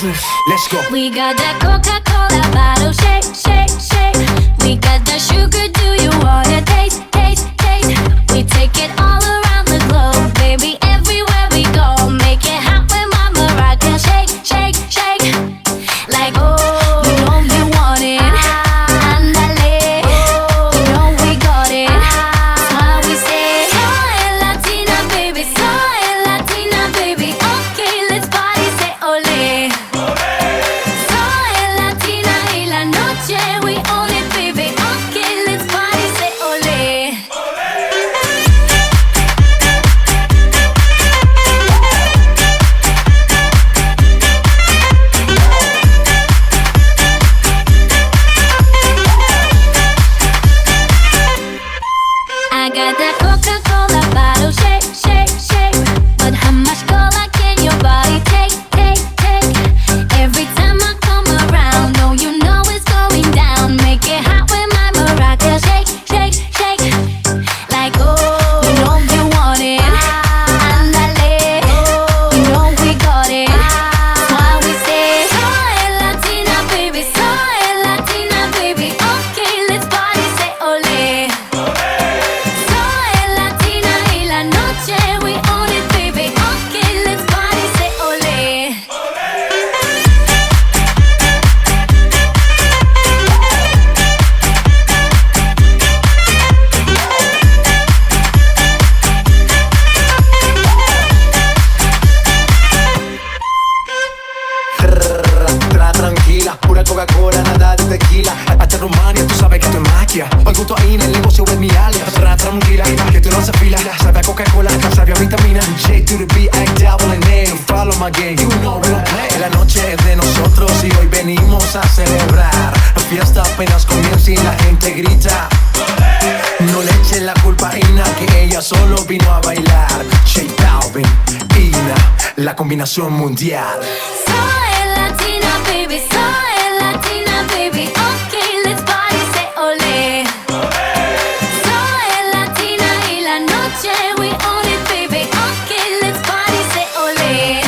business. Let's go. We got that Coca-Cola bottle, shake, shake, shake. We got that sugar, do you wanna taste, taste, taste? We take it all around the globe, baby, everywhere we go. Make it hot with Mama Rockin', shake, shake, shake. Like, oh, you know you want it. Andale, you know we got it. That's why we say, soy Latina, baby, soy Latina, baby. Okay, let's party, say ole. Soy Latina y la noche, we own it, baby. Okay, let's party, say ole. I got that Coca-Cola bottle, shake, shake, shake. But how much cola can your body take, take, take? Every time I come around, oh, you know it's going down. Make it hot with my maraca, shake, shake, shake. Like, oh, you know you want it. Andale, you know we got it. That's why we say, soy Latina, baby, soy Latina, baby. Okay, let's party, say ole. Soy Latina y la noche, we own it, baby. Okay, let's party, say ole. Tranquila, pura Coca-Cola, nada de tequila. Hasta Rumania, tú sabes que esto es magia. Hoy justo ahí en el negocio es mi alias. Tranquila, que tú no se fila. Sabe a Coca-Cola, sabe a vitamina. J to the B, act double and name. Follow my game, you know we don't play. La noche es de nosotros y hoy venimos a celebrar. La fiesta apenas comienza y la gente grita. No le eches la culpa a Ina, que ella solo vino a bailar. J Balvin, Ina, la combinación mundial. Soy Latina, baby, soy Latina, baby. Okay, let's party, say ole. Soy Latina y la noche, we own it, baby. Okay, let's party, say ole.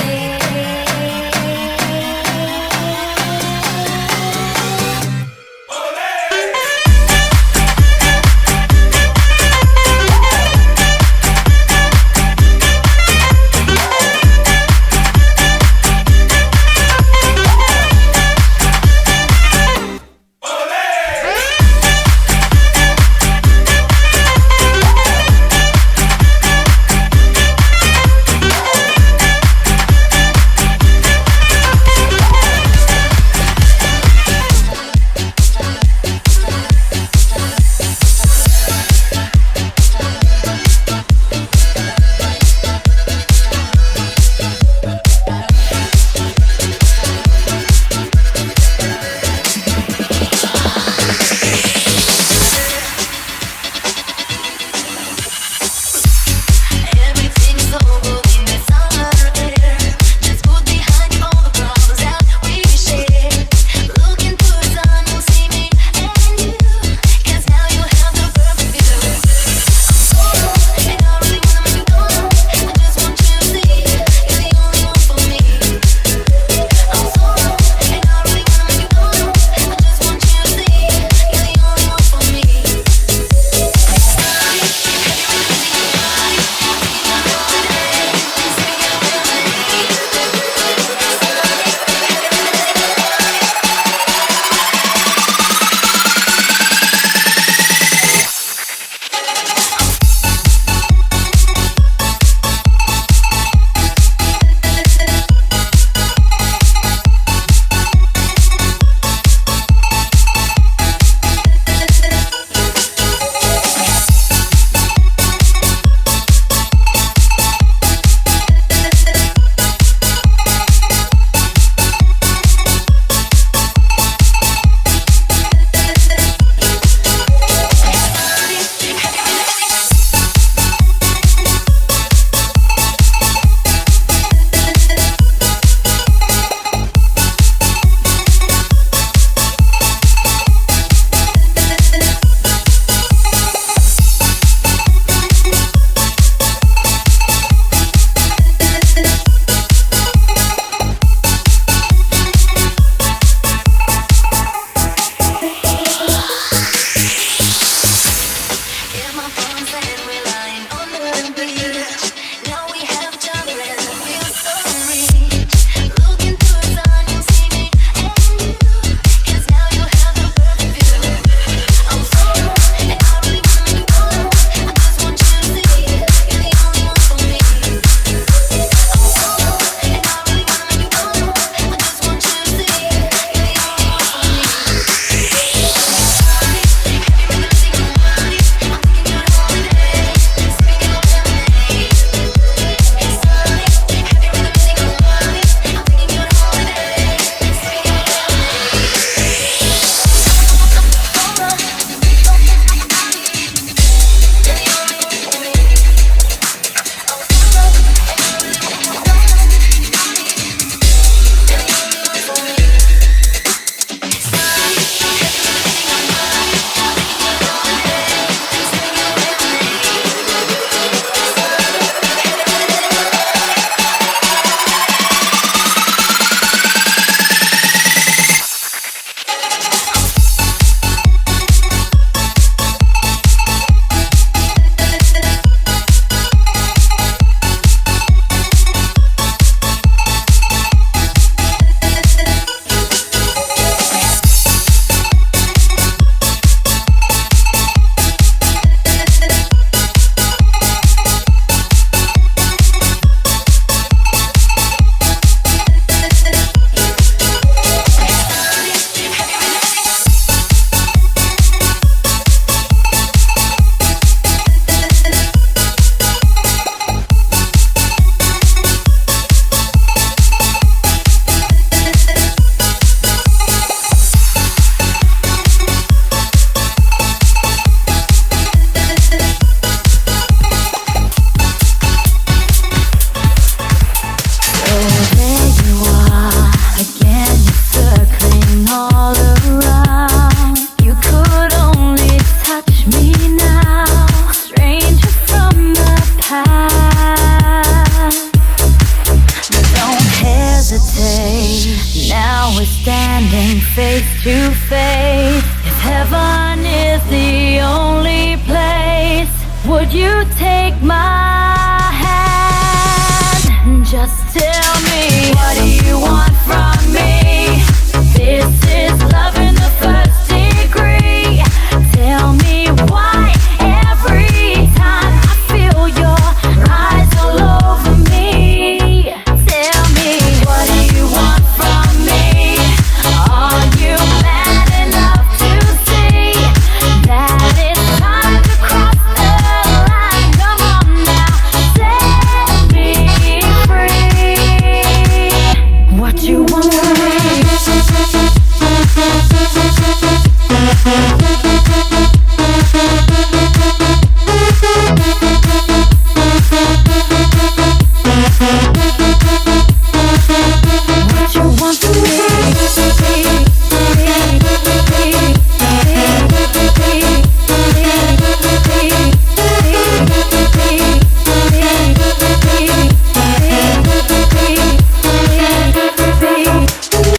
Don't hesitate. Now we're standing face to face. If heaven is the only place, would you take my hand? Just tell me, what do you want from me?